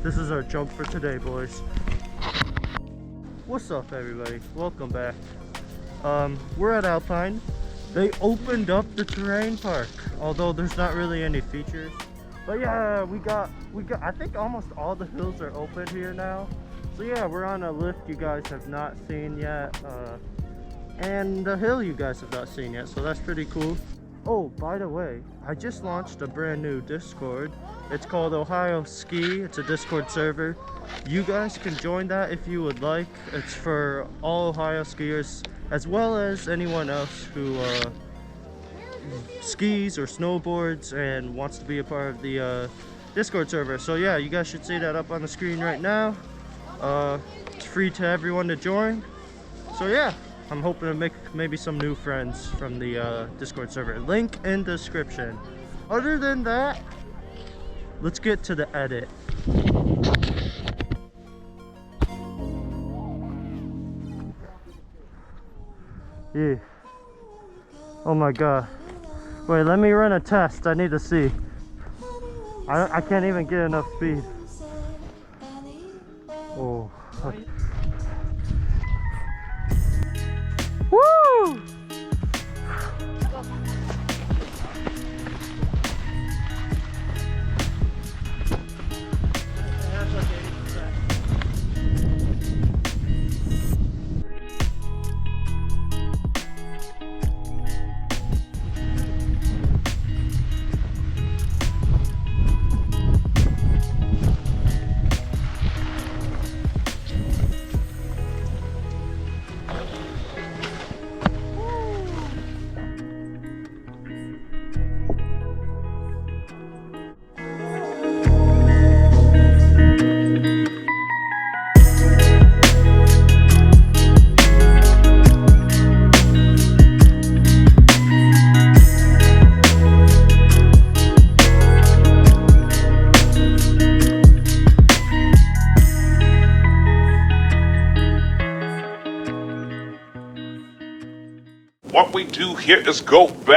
This is our jump for today, boys. What's up, everybody? Welcome back. We're at Alpine. They opened up the terrain park, although there's not really any features. But yeah, we got I think almost all the hills are open here now. So yeah, we're on a lift you guys have not seen yet, and the hill you guys have not seen yet, so that's pretty cool. Oh, by the way, I just launched a brand new Discord. It's called Ohio Ski. It's a Discord server. You guys can join that if you would like. It's for all Ohio skiers, as well as anyone else who skis or snowboards and wants to be a part of the Discord server. So yeah, you guys should see that up on the screen right now. It's free to everyone to join. So yeah, I'm hoping to make maybe some new friends from the Discord server. Link in description. Other than that, let's get to the edit. Yeah. Oh my god. Wait, let me run a test. I need to see. I can't even get enough speed. Oh. Okay. Woo! What we do here is go back.